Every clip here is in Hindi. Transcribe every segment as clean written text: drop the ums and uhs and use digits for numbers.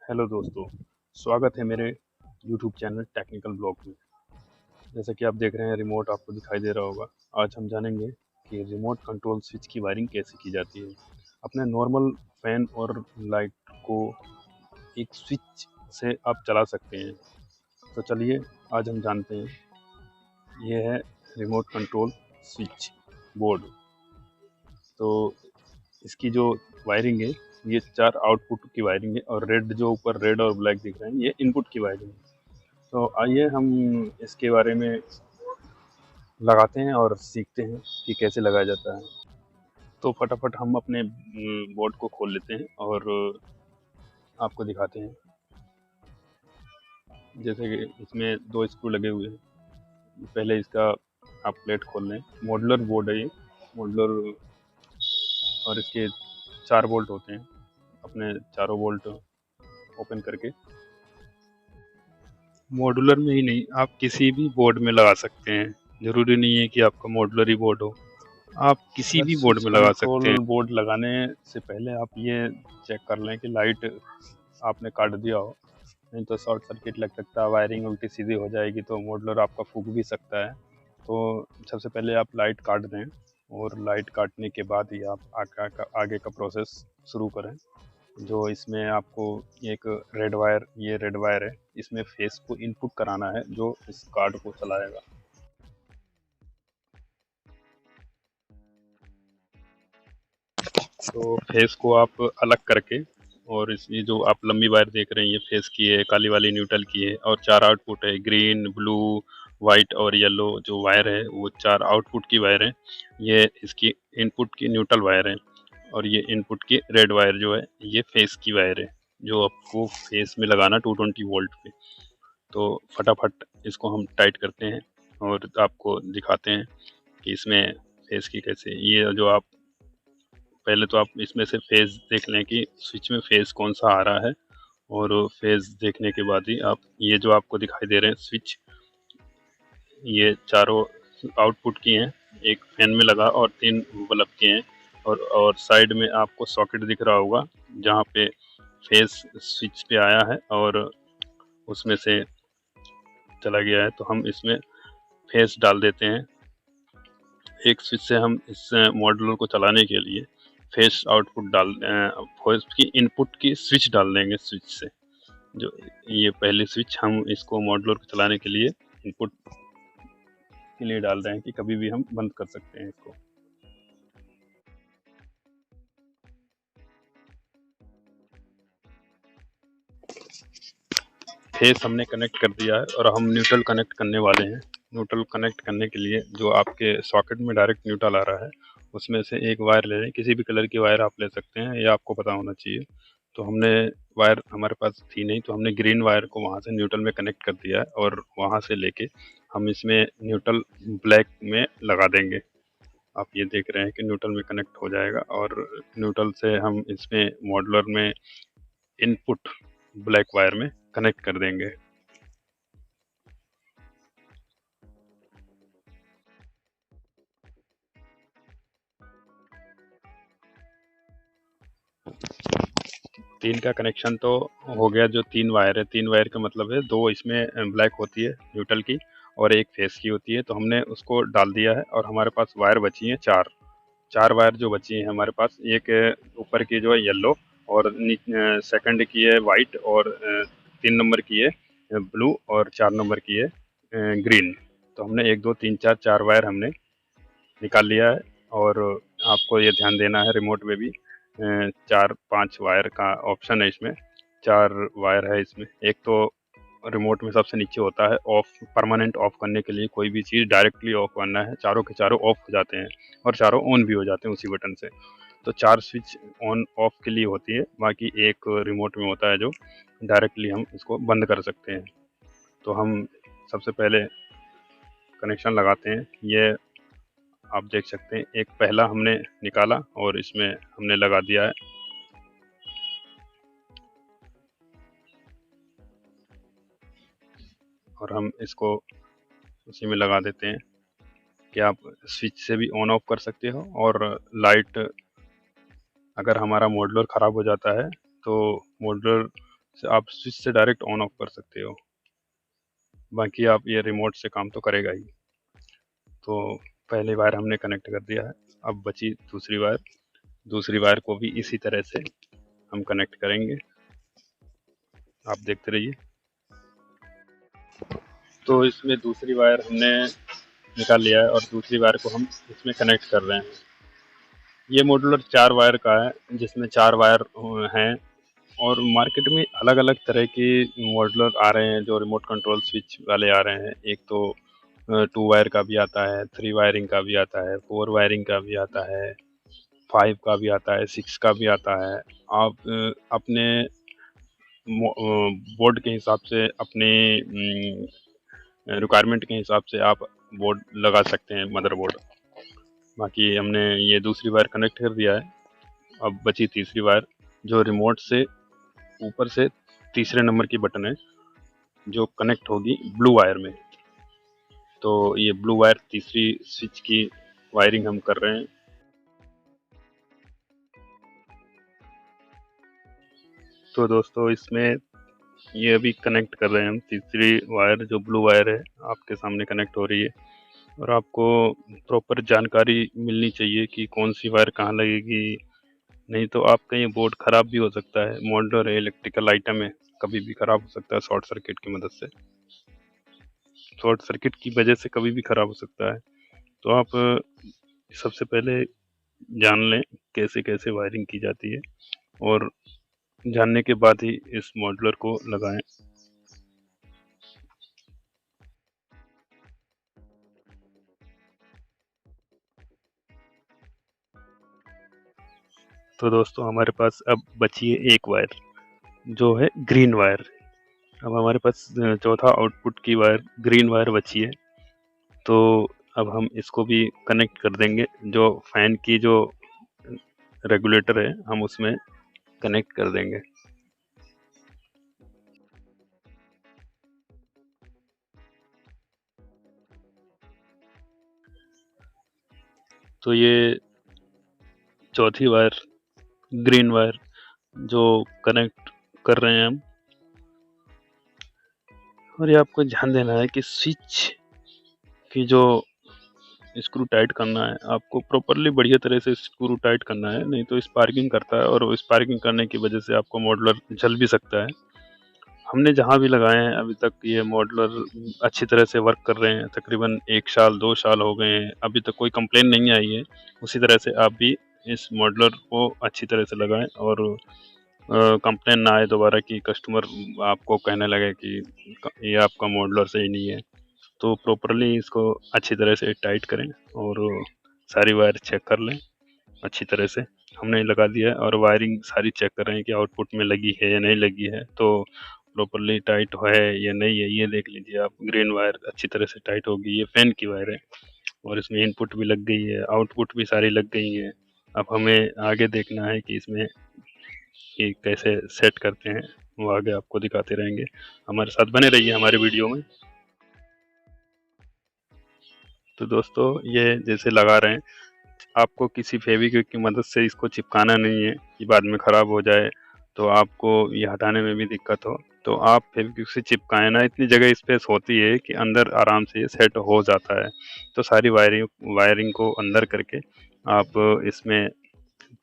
हेलो दोस्तों, स्वागत है मेरे यूट्यूब चैनल टेक्निकल ब्लॉग में। जैसा कि आप देख रहे हैं, रिमोट आपको दिखाई दे रहा होगा। आज हम जानेंगे कि रिमोट कंट्रोल स्विच की वायरिंग कैसे की जाती है। अपने नॉर्मल फैन और लाइट को एक स्विच से आप चला सकते हैं। तो चलिए आज हम जानते हैं। ये है रिमोट कंट्रोल स्विच बोर्ड। तो इसकी जो वायरिंग है, ये 4 आउटपुट की वायरिंग है, और रेड जो ऊपर रेड और ब्लैक दिख रहे हैं, ये इनपुट की वायरिंग है। तो आइए हम इसके बारे में लगाते हैं और सीखते हैं कि कैसे लगाया जाता है। तो फटाफट हम अपने बोर्ड को खोल लेते हैं और आपको दिखाते हैं। जैसे कि इसमें 2 स्क्रू लगे हुए हैं। पहले इसका आप प्लेट खोल लें। मॉड्यूलर बोर्ड है ये, मॉड्यूलर, और इसके 4 बोल्ट होते हैं। अपने चारों बोल्ट ओपन करके, मॉड्यूलर में ही नहीं, आप किसी भी बोर्ड में लगा सकते हैं। ज़रूरी नहीं है कि आपका मॉड्यूलर ही बोर्ड हो, आप किसी अगर भी बोर्ड स्विच में लगा सकते हैं। कंट्रोल बोर्ड लगाने से पहले आप ये चेक कर लें कि लाइट आपने काट दिया हो, नहीं तो शॉर्ट सर्किट लग सकता है, वायरिंग उल्टी सीधी हो जाएगी, तो मॉडलर आपका फूक भी सकता है। तो सबसे पहले आप लाइट काट दें, और लाइट काटने के बाद ही आप आगे का प्रोसेस शुरू करें। जो इसमें आपको एक रेड वायर, ये रेड वायर है, इसमें फेस को इनपुट कराना है जो इस कार्ड को चलाएगा। तो फेस को आप अलग करके, और ये जो आप लंबी वायर देख रहे हैं, ये फेस की है, काली वाली न्यूट्रल की है, और 4 आउटपुट है, ग्रीन, ब्लू, वाइट और येलो। जो वायर है वो 4 आउटपुट की वायर है। ये इसकी इनपुट की न्यूट्रल वायर है, और ये इनपुट की रेड वायर जो है, ये फेस की वायर है, जो आपको फेस में लगाना 220 वोल्ट पे। तो फटाफट इसको हम टाइट करते हैं और आपको दिखाते हैं कि इसमें फेस की कैसे। ये जो आप पहले तो आप इसमें से फेज देख लें कि स्विच में फेज कौन सा आ रहा है, और फेज देखने के बाद ही आप, ये जो आपको दिखाई दे रहे हैं स्विच, ये चारों आउटपुट की हैं। एक फैन में लगा और 3 बल्ब के हैं, और साइड में आपको सॉकेट दिख रहा होगा जहाँ पे फेज स्विच पे आया है और उसमें से चला गया है। तो हम इसमें फेस डाल देते हैं। एक स्विच से हम इस मॉड्यूलर को चलाने के लिए फेस आउटपुट फेस की इनपुट की स्विच डाल देंगे स्विच से। जो ये पहली स्विच हम इसको मॉड्यूलर को चलाने के लिए इनपुट के लिए डाल रहे हैं कि कभी भी हम बंद कर सकते हैं इसको। फेस हमने कनेक्ट कर दिया है, और हम न्यूट्रल कनेक्ट करने वाले हैं। न्यूट्रल कनेक्ट करने के लिए जो आपके सॉकेट में डायरेक्ट न्यूट्रल आ रहा है, उसमें से एक वायर ले लें। किसी भी कलर की वायर आप ले सकते हैं, ये आपको पता होना चाहिए। तो हमने वायर, हमारे पास थी नहीं, तो हमने ग्रीन वायर को वहाँ से न्यूट्रल में कनेक्ट कर दिया है, और वहाँ से लेके हम इसमें न्यूट्रल ब्लैक में लगा देंगे। आप ये देख रहे हैं कि न्यूट्रल में कनेक्ट हो जाएगा, और न्यूट्रल से हम इसमें मॉड्यूलर में इनपुट ब्लैक वायर में कनेक्ट कर देंगे। तीन का कनेक्शन तो हो गया। जो 3 वायर है, 3 वायर का मतलब है 2 इसमें ब्लैक होती है न्यूट्रल की, और एक फेस की होती है। तो हमने उसको डाल दिया है, और हमारे पास वायर बची हैं 4 वायर जो बची हैं हमारे पास। एक ऊपर की जो है येलो, और सेकंड की है वाइट, और 3 नंबर की है ब्लू, और 4 नंबर की है ग्रीन। तो हमने 1 2 3 4 4 वायर हमने निकाल लिया है। और आपको ये ध्यान देना है, रिमोट में भी 4 5 वायर का ऑप्शन है इसमें। 4 वायर है इसमें। एक तो रिमोट में सबसे नीचे होता है ऑफ, परमानेंट ऑफ करने के लिए कोई भी चीज़ डायरेक्टली ऑफ करना है, चारों के चारों ऑफ हो जाते हैं, और चारों ऑन भी हो जाते हैं उसी बटन से। तो 4 स्विच ऑन ऑफ के लिए होती है, बाकी एक रिमोट में होता है जो डायरेक्टली हम इसको बंद कर सकते हैं। तो हम सबसे पहले कनेक्शन लगाते हैं। ये आप देख सकते हैं, एक पहला हमने निकाला और इसमें हमने लगा दिया है। और हम इसको उसी में लगा देते हैं कि आप स्विच से भी ऑन ऑफ कर सकते हो। और लाइट, अगर हमारा मॉड्यूलर ख़राब हो जाता है तो मॉड्यूलर आप स्विच से डायरेक्ट ऑन ऑफ कर सकते हो। बाकी आप ये रिमोट से काम तो करेगा ही। तो पहली वायर हमने कनेक्ट कर दिया है, अब बची दूसरी वायर। दूसरी वायर को भी इसी तरह से हम कनेक्ट करेंगे, आप देखते रहिए। तो इसमें दूसरी वायर हमने निकाल लिया है और दूसरी वायर को हम इसमें कनेक्ट कर रहे हैं। ये मॉड्यूलर 4 वायर का है, जिसमें 4 वायर हैं और मार्केट में अलग अलग तरह के मॉड्यूलर आ रहे हैं जो रिमोट कंट्रोल स्विच वाले आ रहे हैं। एक तो 2 वायर का भी आता है, 3 वायरिंग का भी आता है, 4 वायरिंग का भी आता है, 5 का भी आता है, 6 का भी आता है। आप अपने बोर्ड के हिसाब से, अपने रिक्वायरमेंट के हिसाब से आप बोर्ड लगा सकते हैं, मदरबोर्ड। बाकी हमने ये दूसरी वायर कनेक्ट कर दिया है। अब बची तीसरी वायर, जो रिमोट से ऊपर से तीसरे नंबर की बटन है, जो कनेक्ट होगी ब्लू वायर में। तो ये ब्लू वायर तीसरी स्विच की वायरिंग हम कर रहे हैं। तो दोस्तों इसमें ये अभी कनेक्ट कर रहे हैं हम तीसरी वायर, जो ब्लू वायर है आपके सामने कनेक्ट हो रही है। और आपको प्रॉपर जानकारी मिलनी चाहिए कि कौन सी वायर कहाँ लगेगी, नहीं तो आपका ये बोर्ड ख़राब भी हो सकता है। मॉड्यूलर इलेक्ट्रिकल आइटम है, कभी भी ख़राब हो सकता है शॉर्ट सर्किट की मदद से। शॉर्ट सर्किट की वजह से कभी भी ख़राब हो सकता है। तो आप सबसे पहले जान लें कैसे कैसे वायरिंग की जाती है, और जानने के बाद ही इस मॉड्यूलर को लगाएं। तो दोस्तों हमारे पास अब बची है एक वायर, जो है ग्रीन वायर। अब हमारे पास चौथा आउटपुट की वायर ग्रीन वायर बची है। तो अब हम इसको भी कनेक्ट कर देंगे, जो फैन की जो रेगुलेटर है हम उसमें कनेक्ट कर देंगे। तो ये चौथी वायर ग्रीन वायर जो कनेक्ट कर रहे हैं हम। और ये आपको ध्यान देना है कि स्विच की जो स्क्रू टाइट करना है, आपको प्रॉपरली बढ़िया तरह से स्क्रू टाइट करना है, नहीं तो स्पार्किंग करता है और स्पार्किंग करने की वजह से आपको मॉडलर जल भी सकता है। हमने जहाँ भी लगाए हैं अभी तक ये मॉडलर अच्छी तरह से वर्क कर रहे हैं। तकरीबन 1 साल 2 साल हो गए हैं, अभी तक कोई कंप्लेन नहीं आई है। उसी तरह से आप भी इस मॉडलर को अच्छी तरह से लगाएं और कंप्लेन ना आए दोबारा कि कस्टमर आपको कहने लगे कि ये आपका मॉडलर सही नहीं है। तो प्रॉपरली इसको अच्छी तरह से टाइट करें और सारी वायर चेक कर लें अच्छी तरह से। हमने लगा दिया है और वायरिंग सारी चेक कर रहे हैं कि आउटपुट में लगी है या नहीं लगी है, तो प्रॉपरली टाइट है या नहीं है ये देख लीजिए आप। ग्रीन वायर अच्छी तरह से टाइट होगी, ये फैन की वायर है और इसमें इनपुट भी लग गई है, आउटपुट भी सारी लग गई है। अब हमें आगे देखना है कि इसमें कि कैसे सेट करते हैं, वो आगे आपको दिखाते रहेंगे। हमारे साथ बने रहिए हमारे वीडियो में। तो दोस्तों ये जैसे लगा रहे हैं, आपको किसी फेविक्विक की मदद से इसको चिपकाना नहीं है कि बाद में ख़राब हो जाए तो आपको ये हटाने में भी दिक्कत हो। तो आप फेविक्विक से चिपकाएं ना, इतनी जगह स्पेस होती है कि अंदर आराम से ये सेट हो जाता है। तो सारी वायरिंग को अंदर करके आप इसमें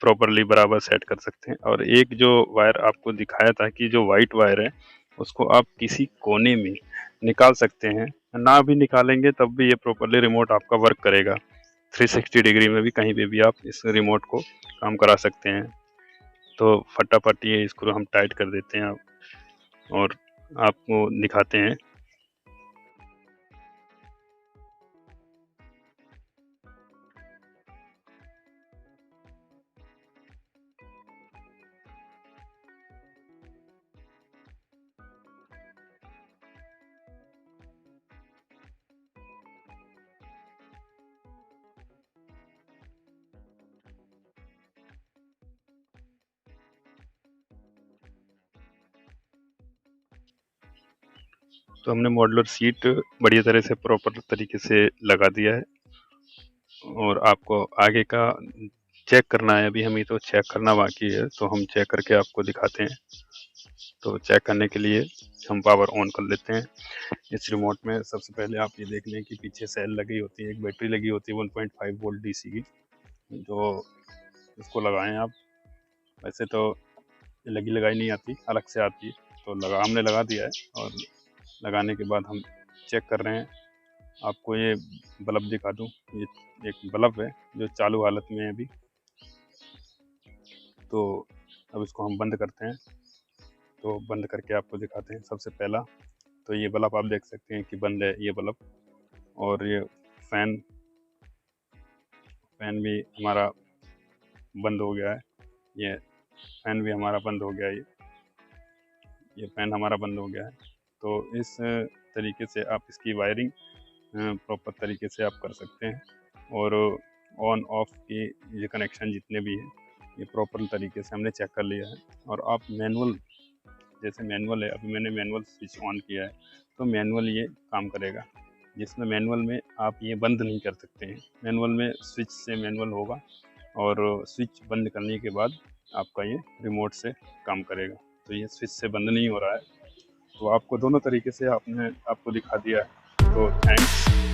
प्रॉपरली बराबर सेट कर सकते हैं। और एक जो वायर आपको दिखाया था कि जो वाइट वायर है, उसको आप किसी कोने में निकाल सकते हैं। ना भी निकालेंगे तब भी ये प्रॉपरली रिमोट आपका वर्क करेगा। 360 डिग्री में भी कहीं पे भी आप इस रिमोट को काम करा सकते हैं। तो फटाफट ये इसको हम टाइट कर देते हैं और आपको दिखाते हैं। तो हमने मॉडुलर सीट बढ़िया तरह से प्रॉपर तरीके से लगा दिया है और आपको आगे का चेक करना है। अभी हमें तो चेक करना बाकी है, तो हम चेक करके आपको दिखाते हैं। तो चेक करने के लिए हम पावर ऑन कर लेते हैं। इस रिमोट में सबसे पहले आप ये देख लें कि पीछे सेल लगी होती है, एक बैटरी लगी होती है 1.5 वोल्ट डीसी की, जो इसको लगाएं आप। वैसे तो लगी लगाई नहीं आती, अलग से आती है, तो हमने लगा दिया है। और लगाने के बाद हम चेक कर रहे हैं। आपको ये बल्ब दिखा दूं, ये एक बल्ब है जो चालू हालत में है अभी। तो अब इसको हम बंद करते हैं। तो बंद करके आपको दिखाते हैं। सबसे पहला तो ये बल्ब आप देख सकते हैं कि बंद है ये बल्ब। और ये फैन भी हमारा बंद हो गया है। ये फैन भी हमारा बंद हो गया है। ये फैन हमारा बंद हो गया है। तो इस तरीके से आप इसकी वायरिंग प्रॉपर तरीके से आप कर सकते हैं। और ऑन ऑफ की ये कनेक्शन जितने भी हैं ये प्रॉपर तरीके से हमने चेक कर लिया है। और आप मैनुअल, जैसे मैनुअल है, अभी मैंने मैनुअल स्विच ऑन किया है, तो मैनुअल ये काम करेगा। जिसमें मैनुअल में आप ये बंद नहीं कर सकते हैं। मैनुअल में स्विच से मैनुअल होगा और स्विच बंद करने के बाद आपका ये रिमोट से काम करेगा। तो ये स्विच से बंद नहीं हो रहा है। तो आपको दोनों तरीके से आपको दिखा दिया है। तो थैंक्स।